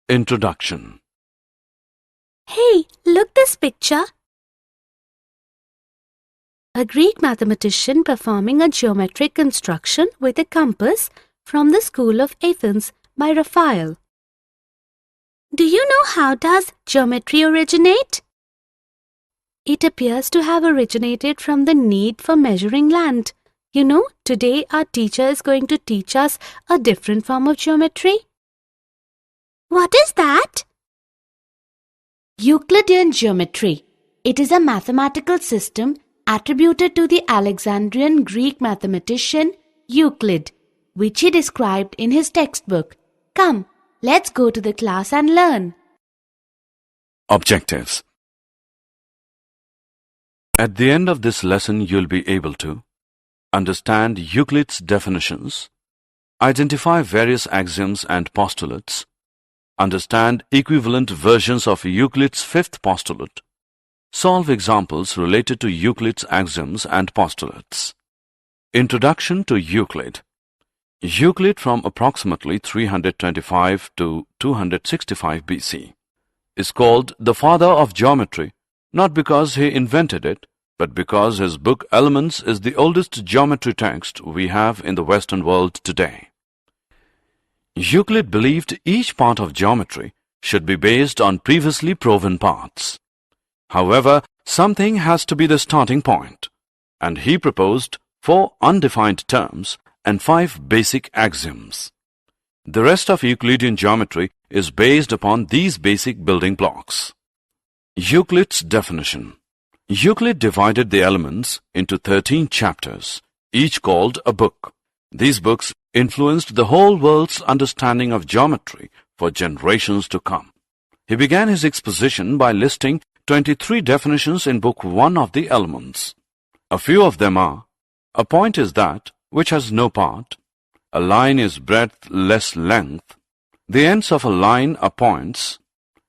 Introduction. Hey, look this picture. A Greek mathematician performing a geometric construction with a compass from the School of Athens by Raphael. Do you know how does geometry originate? It appears to have originated from the need for measuring land. You know, today our teacher is going to teach us a different form of geometry. What is that? Euclidean geometry. It is a mathematical system attributed to the Alexandrian Greek mathematician Euclid, which he described in his textbook. Come, let's go to the class and learn. Objectives. At the end of this lesson, you'll be able to understand Euclid's definitions, identify various axioms and postulates, understand equivalent versions of Euclid's fifth postulate, solve examples related to Euclid's axioms and postulates. Introduction to Euclid. Euclid, from approximately 325 to 265 BC, is called the father of geometry, not because he invented it, but because his book Elements is the oldest geometry text we have in the Western world today. Euclid believed each part of geometry should be based on previously proven parts. However, something has to be the starting point, and he proposed 4 undefined terms and 5 basic axioms. The rest of Euclidean geometry is based upon these basic building blocks. Euclid's definition. Euclid divided the elements into 13 chapters, each called a book. These books influenced the whole world's understanding of geometry for generations to come. He began his exposition by listing 23 definitions in Book 1 of the Elements. A few of them are: a point is that which has no part, a line is breadth less length, the ends of a line are points,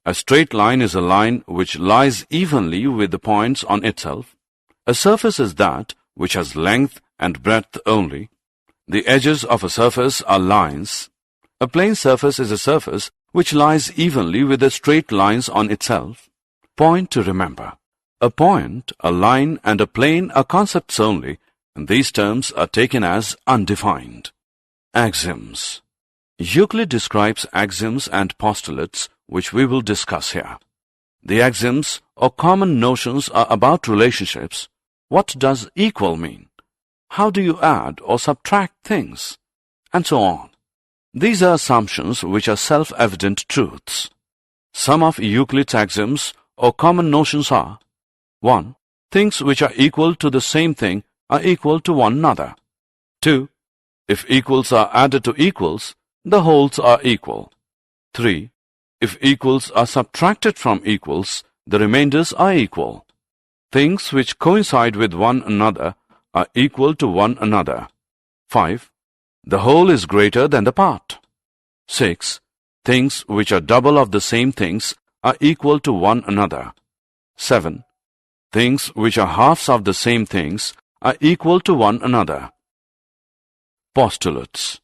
a straight line is a line which lies evenly with the points on itself, a surface is that which has length and breadth only, the edges of a surface are lines, a plane surface is a surface which lies evenly with the straight lines on itself. Point to remember: a point, a line, and a plane are concepts only, and these terms are taken as undefined. Axioms. Euclid describes axioms and postulates, which we will discuss here. The axioms or common notions are about relationships. What does equal mean? How do you add or subtract things? And so on. These are assumptions which are self-evident truths. Some of Euclid's axioms or common notions are: 1. Things which are equal to the same thing are equal to one another. 2. If equals are added to equals, the wholes are equal. 3. If equals are subtracted from equals, the remainders are equal. Things which coincide with one another are equal to one another. 5. The whole is greater than the part. 6. Things which are double of the same things are equal to one another. 7. Things which are halves of the same things are equal to one another. Postulates.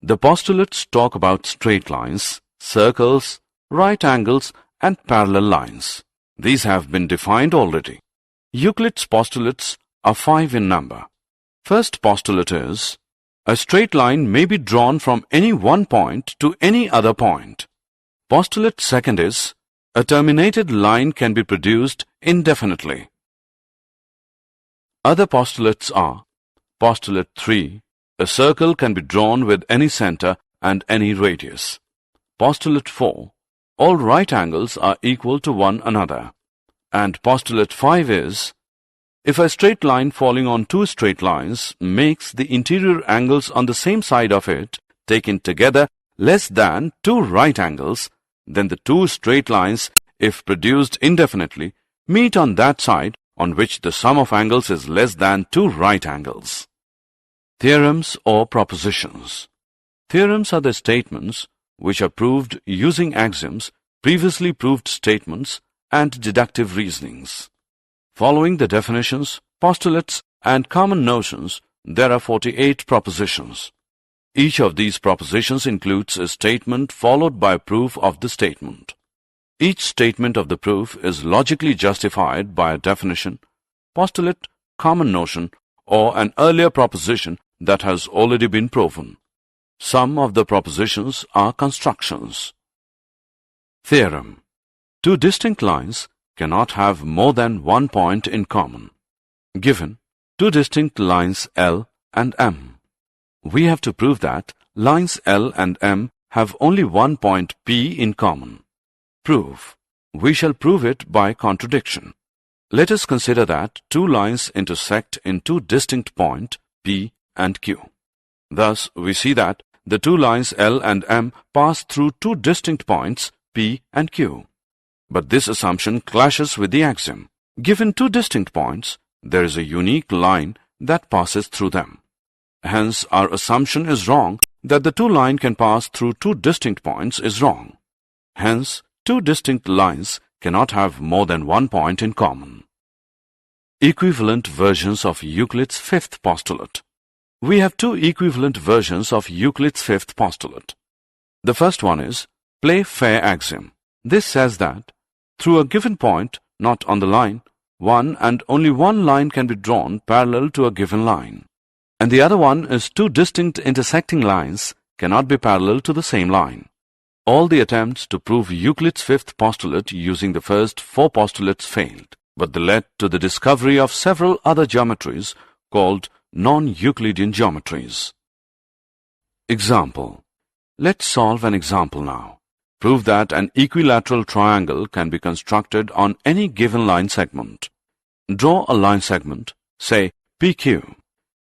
The postulates talk about straight lines, circles, right angles, and parallel lines. These have been defined already. Euclid's postulates are 5 in number. First postulate is: a straight line may be drawn from any one point to any other point. Postulate second is: a terminated line can be produced indefinitely. Other postulates are: postulate 3, a circle can be drawn with any center and any radius. Postulate 4, all right angles are equal to one another. And postulate 5 is: if a straight line falling on 2 straight lines makes the interior angles on the same side of it, taken together, less than 2 right angles, then the 2 straight lines, if produced indefinitely, meet on that side on which the sum of angles is less than 2 right angles. Theorems or propositions. Theorems are the statements which are proved using axioms, previously proved statements, and deductive reasonings. Following the definitions, postulates, and common notions, there are 48 propositions. Each of these propositions includes a statement followed by proof of the statement. Each statement of the proof is logically justified by a definition, postulate, common notion, or an earlier proposition that has already been proven. Some of the propositions are constructions. Theorem. Two distinct lines cannot have more than one point in common. Given two distinct lines L and M. We have to prove that lines L and M have only one point P in common. Proof. We shall prove it by contradiction. Let us consider that two lines intersect in two distinct points P and Q. Thus, we see that the two lines L and M pass through two distinct points P and Q. But this assumption clashes with the axiom. Given two distinct points, there is a unique line that passes through them. Hence, our assumption is wrong that the two lines can pass through two distinct points is wrong. Hence, two distinct lines cannot have more than one point in common. Equivalent versions of Euclid's fifth postulate. We have two equivalent versions of Euclid's fifth postulate. The first one is play fair axiom. This says that through a given point, not on the line, one and only one line can be drawn parallel to a given line. And the other one is two distinct intersecting lines cannot be parallel to the same line. All the attempts to prove Euclid's fifth postulate using the first four postulates failed, but they led to the discovery of several other geometries called non-Euclidean geometries. Example. Let's solve an example now. Prove that an equilateral triangle can be constructed on any given line segment. Draw a line segment, say PQ.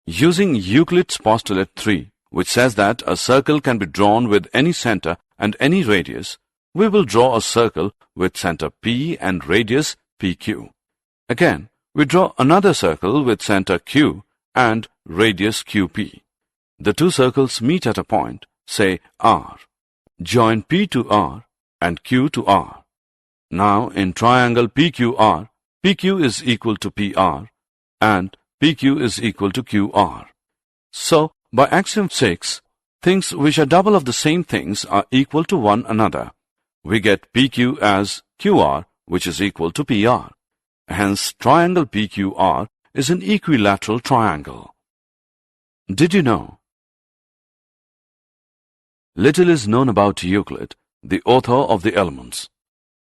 Using Euclid's postulate 3, which says that a circle can be drawn with any center and any radius, we will draw a circle with center P and radius PQ. Again, we draw another circle with center Q and radius QP. The two circles meet at a point, say R. Join P to R and Q to R. Now, in triangle PQR, PQ is equal to PR and PQ is equal to QR. So, by axiom 6, things which are double of the same things are equal to one another. We get PQ as QR, which is equal to PR. Hence, triangle PQR is an equilateral triangle. Did you know? Little is known about Euclid, the author of the Elements.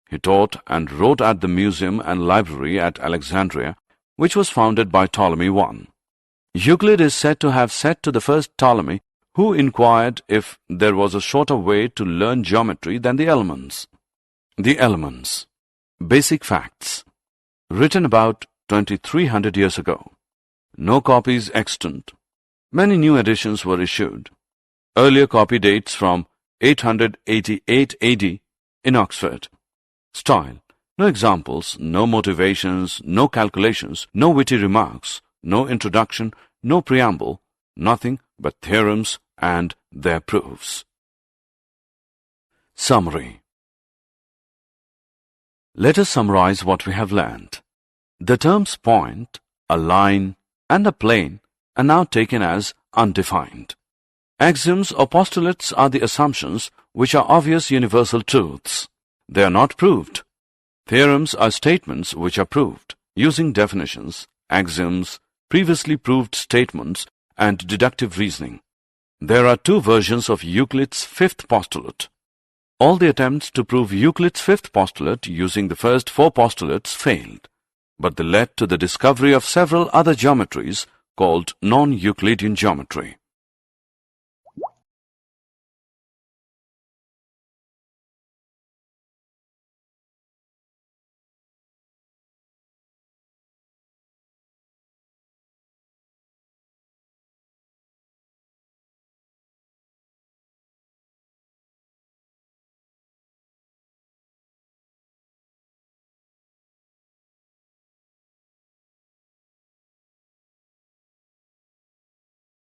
He taught and wrote at the museum and library at Alexandria, which was founded by Ptolemy I. Euclid is said to have said to the first Ptolemy, who inquired if there was a shorter way to learn geometry than the Elements. The Elements. Basic facts. Written about 2300 years ago. No copies extant. Many new editions were issued. Earlier copy dates from 888 AD in Oxford. Style. No examples, no motivations, no calculations, no witty remarks, no introduction, no preamble, nothing but theorems and their proofs. Summary. Let us summarize what we have learned. The terms point, a line, and a plane are now taken as undefined. Axioms or postulates are the assumptions which are obvious universal truths. They are not proved. Theorems are statements which are proved using definitions, axioms, previously proved statements, and deductive reasoning. There are two versions of Euclid's fifth postulate. All the attempts to prove Euclid's fifth postulate using the first four postulates failed, but they led to the discovery of several other geometries called non-Euclidean geometry.